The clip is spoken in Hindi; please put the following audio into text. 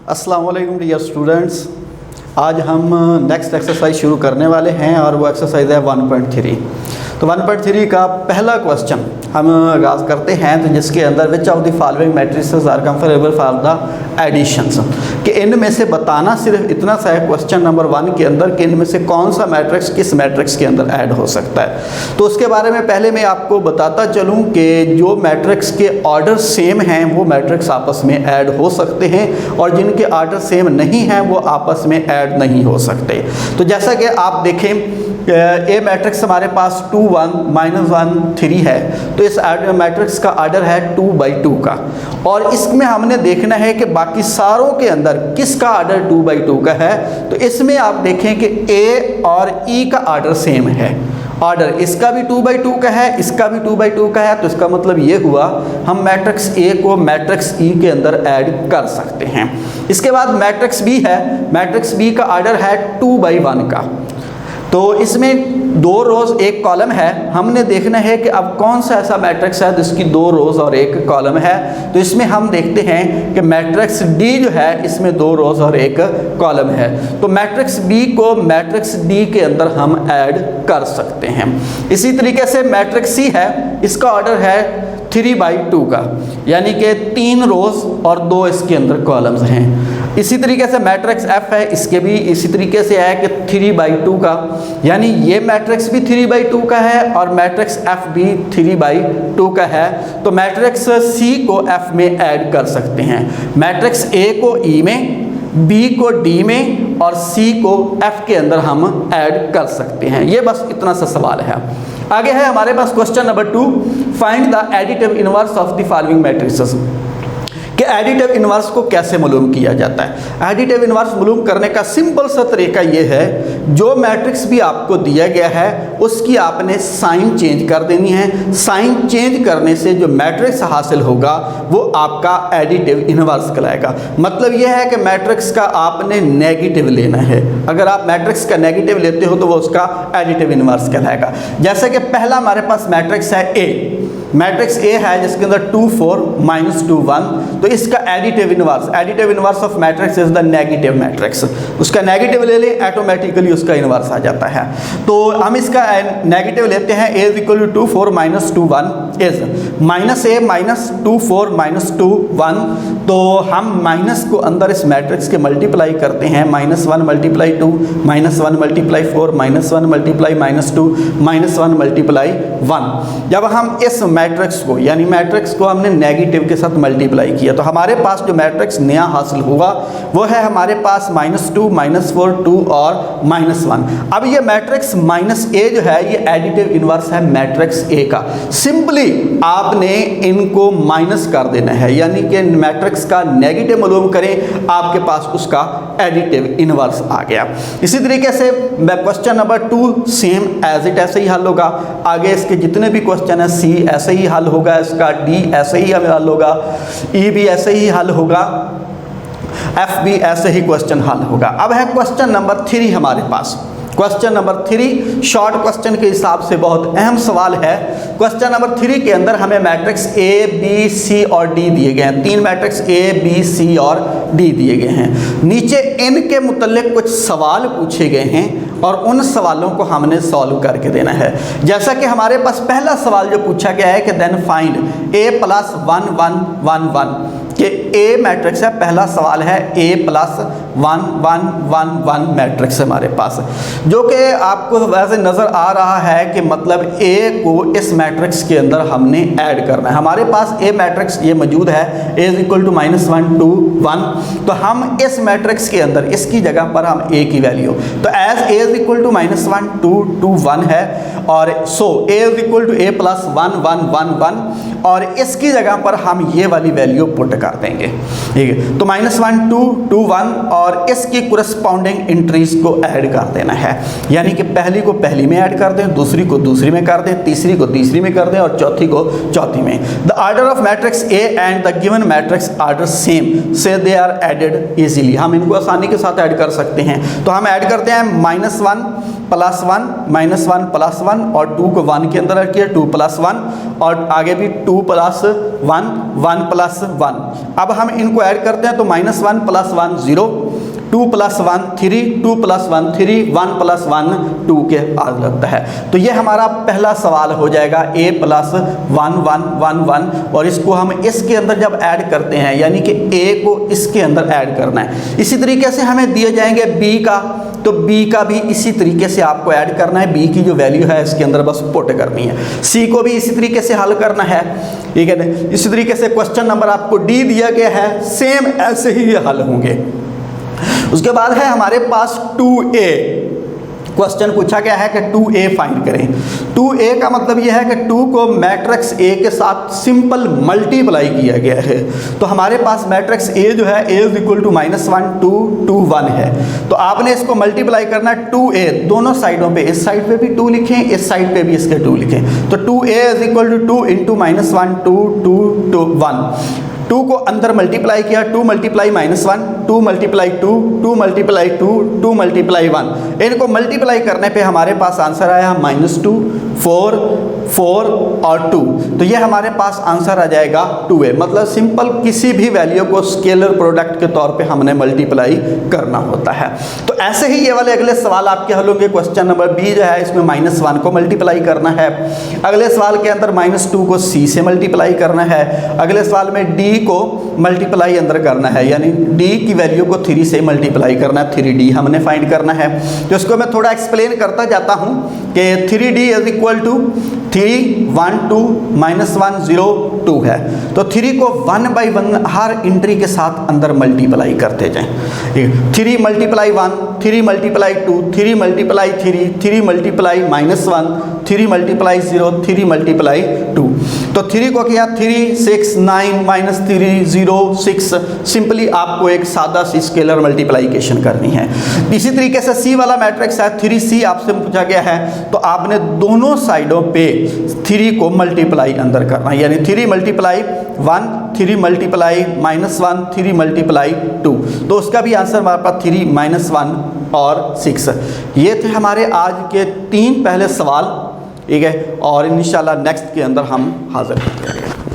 अस्सलाम वालेकुम डियर स्टूडेंट्स। आज हम नेक्स्ट एक्सरसाइज शुरू करने वाले हैं और वो एक्सरसाइज है 1.3। तो 1.3 का पहला क्वेश्चन हम आगाज़ करते हैं, तो जिसके अंदर which of the following matrices are conformable for the additions, कि इनमें से बताना सिर्फ इतना सा है क्वेश्चन नंबर 1 के अंदर कि इनमें से कौन सा मैट्रिक्स किस मैट्रिक्स के अंदर ऐड हो सकता है। तो उसके बारे में पहले मैं आपको बताता चलूँ कि जो मैट्रिक्स के ऑर्डर सेम हैं वो मैट्रिक्स आपस में ऐड हो सकते हैं और जिनके ऑर्डर सेम नहीं हैं वो आपस में ऐड नहीं हो सकते। तो जैसा कि आप देखें ए मैट्रिक्स हमारे पास 2 1 -1 3 है, तो इस मैट्रिक्स का ऑर्डर है 2/2 का, और इसमें हमने देखना है कि बाकी सारों के अंदर किसका ऑर्डर 2/2 का है। तो इसमें आप देखें कि ए और ई का ऑर्डर सेम है, ऑर्डर इसका भी 2/2 का है, इसका भी 2/2 का है। तो इसका मतलब ये हुआ हम मैट्रिक्स ए को मैट्रिक्स ई के अंदर ऐड कर सकते हैं। इसके बाद मैट्रिक्स बी है, मैट्रिक्स बी का ऑर्डर है 2/1 का। तो इसमें 2 रोज़ 1 कॉलम है। हमने देखना है कि अब कौन सा ऐसा मैट्रिक्स है जिसकी 2 रोज़ और 1 कॉलम है। तो इसमें हम देखते हैं कि मैट्रिक्स डी जो है इसमें 2 रोज़ और 1 कॉलम है। तो मैट्रिक्स बी को मैट्रिक्स डी के अंदर हम ऐड कर सकते हैं। इसी तरीके से मैट्रिक्स सी है, इसका ऑर्डर है 3/2 का, यानी कि 3 रोज़ और 2 इसके अंदर कॉलम्स हैं। इसी तरीके से मैट्रिक्स एफ है, इसके भी इसी तरीके से है कि 3/2 का, यानी ये मैट्रिक्स भी 3/2 का है और मैट्रिक्स एफ भी 3/2 का है। तो मैट्रिक्स सी को एफ में ऐड कर सकते हैं, मैट्रिक्स ए को ई में, बी को डी में और सी को एफ के अंदर हम ऐड कर सकते हैं। ये बस इतना सा सवाल है। आगे है हमारे पास question number 2, find the additive inverse of the following matrices, कि एडिटिव इनवर्स को कैसे मालूम किया जाता है। एडिटिव इनवर्स मालूम करने का सिंपल सा तरीका ये है, जो मैट्रिक्स भी आपको दिया गया है उसकी आपने साइन चेंज कर देनी है। साइन चेंज करने से जो मैट्रिक्स हासिल होगा वो आपका एडिटिव इनवर्स कहलाएगा। मतलब ये है कि मैट्रिक्स का आपने नेगेटिव लेना है। अगर आप मैट्रिक्स का नेगेटिव लेते हो तो वो उसका एडिटिव इनवर्स कहलाएगा। जैसे कि पहला हमारे पास मैट्रिक्स है ए, मैट्रिक्स ए है जिसके अंदर 2 4 -2 1, तो इसका additive inverse of matrix is the negative matrix. उसका नेगेटिव ले लें, ऑटोमेटिकली उसका इनवर्स आ जाता है। तो हम इसका नेगेटिव लेते हैं, a = 2 4 -2 1 इज -a -2 4 -2 1। तो हम माइनस को अंदर इस मैट्रिक्स के मल्टीप्लाई करते हैं, -1 × 2 -1 × 4 -1 × -2 -1 × 1। जब हम इस मैट्रिक्स को यानी मैट्रिक्स को हमने नेगेटिव के साथ मल्टीप्लाई किया तो हमारे पास जो मैट्रिक्स नया हासिल हुआ वो है हमारे पास -2 -4 2 और -1। अब ये मैट्रिक्स -a जो है ये एडिटिव इनवर्स है मैट्रिक्स a का। सिंपली आपने इनको माइनस कर देना है, यानी कि मैट्रिक्स का नेगेटिव मालूम करें, आपके पास उसका एडिटिव इनवर्स आ गया। इसी तरीके से question number 2 same as it ऐसे ही हल होगा। आगे इसके जितने भी क्वेश्चन है, सी ऐसे ही हल होगा, इसका डी ऐसे ही हल होगा, ई भी ऐसे ही हल होगा, एफ भी ऐसे ही क्वेश्चन हल होगा। अब है क्वेश्चन नंबर 3 हमारे पास। क्वेश्चन नंबर 3 शॉर्ट क्वेश्चन के हिसाब से बहुत अहम सवाल है। क्वेश्चन नंबर 3 के अंदर हमें मैट्रिक्स ए बी सी और डी दिए गए हैं। 3 मैट्रिक्स ए बी सी और डी दिए गए हैं। नीचे इनके मुतल्लिक कुछ सवाल पूछे गए हैं और उन सवालों को हमने सॉल्व करके देना है। जैसा कि हमारे पास पहला सवाल जो पूछा गया है कि देन फाइंड a + 1 1 1 1, कि ए मैट्रिक्स है। पहला सवाल है a + 1 1 1 1 मैट्रिक्स हमारे पास, जो कि आपको वैसे नज़र आ रहा है कि मतलब a को इस मैट्रिक्स के अंदर हमने ऐड करना है। हमारे पास a मैट्रिक्स ये मौजूद है, a = -1 2 1। तो हम इस मैट्रिक्स के अंदर इसकी जगह पर हम a की वैल्यू, तो एज a = -1 2 2 1 है, और सो a = a + 1 1 1 1, और इसकी जगह पर हम ये वाली वैल्यू पुट कर देंगे। ठीक है, तो -1 2 2 1 और इसकी कोरस्पॉन्डिंग एंट्रीज को ऐड कर देना है, यानी कि पहली को पहली में ऐड कर दें, दूसरी को दूसरी में कर दें, तीसरी को तीसरी में कर दें और चौथी को चौथी में। The order of matrix A and the given matrix order same से दे आर एडेड इजीली। हम इनको आसानी के साथ ऐड कर सकते हैं। तो हम ऐड करते हैं -1 +1 -1 +1 और 2 को 1 के अंदर रखिए, 2 + 1 और आगे भी 2 + 1 1 + 1। अब हम इनको ऐड करते हैं तो -1 + 1 0, 2 + 1 3, 2 + 1 3, 1 + 1 2 के आज लगता है। तो ये हमारा पहला सवाल हो जाएगा a + 1 1 1 1 और इसको हम इसके अंदर जब ऐड करते हैं यानी कि a को इसके अंदर ऐड करना है। इसी तरीके से हमें दिए जाएंगे b का, तो b का भी इसी तरीके से आपको ऐड करना है, b की जो वैल्यू है इसके अंदर बस पुट करनी है। c को भी इसी तरीके से हल करना है, ठीक है। इसी तरीके से क्वेश्चन नंबर आपको d दिया गया है, सेम ऐसे ही ये हल होंगे। उसके बाद है हमारे पास 2a, क्वेश्चन पूछा गया है कि 2a फाइंड करें। 2a का मतलब यह है कि 2 को मैट्रिक्स a के साथ सिंपल मल्टीप्लाई किया गया है। तो हमारे पास मैट्रिक्स a जो है a = -1 2 2 1 है। तो आपने इसको मल्टीप्लाई करना है 2a, दोनों साइडों पे, इस साइड पे भी 2 लिखें, इस साइड पे भी इसके 2 लिखें। तो 2a = 2 × -1 2 2 2 1। 2 को अंदर मल्टीप्लाई किया, 2 × -1 2 × 2 2 × 2 2 × 1। इनको मल्टीप्लाई करने पे हमारे पास आंसर आया -2 4 4 और 2। तो ये हमारे पास आंसर आ जाएगा 2a। मतलब सिंपल किसी भी वैल्यू को स्केलर प्रोडक्ट के तौर पे हमने मल्टीप्लाई करना होता है। तो ऐसे ही ये वाले अगले सवाल आपके हल होंगे। क्वेश्चन नंबर b जो है इसमें -1 को मल्टीप्लाई करना है। अगले सवाल के अंदर -2 को c से मल्टीप्लाई करना है। अगले सवाल में d को मल्टीप्लाई अंदर करना है, यानी d की वैल्यू को 3 से मल्टीप्लाई करना है, 3d हमने फाइंड करना है। तो इसको मैं थोड़ा एक्सप्लेन करता जाता हूँ कि 3d = 3 1 2 -1 0 2 है। तो 3 को 1 by 1 हर एंट्री के साथ अंदर मल्टीप्लाई करते जाएं। 3 × 1 3 × 2 3 × 3 3 × -1 3 × 0 3 × 2। तो 3 को किया 3 6 9 -3 0 6। सिंपली आपको एक सादा सी स्केलर मल्टीप्लाइकेशन करनी है। इसी तरीके से सी वाला मैट्रिक्स है 3c आपसे पूछा गया है, तो आपने दोनों साइडों पे 3 को मल्टीप्लाई अंदर करना है, यानी 3 × 1 3 × -1 3 × 2। तो उसका भी आंसर हमारे पास 3 -1 और 6। ये थे हमारे आज के 3 पहले सवाल, ठीक है। और इंशाल्लाह नेक्स्ट के अंदर हम हाजिर होंगे।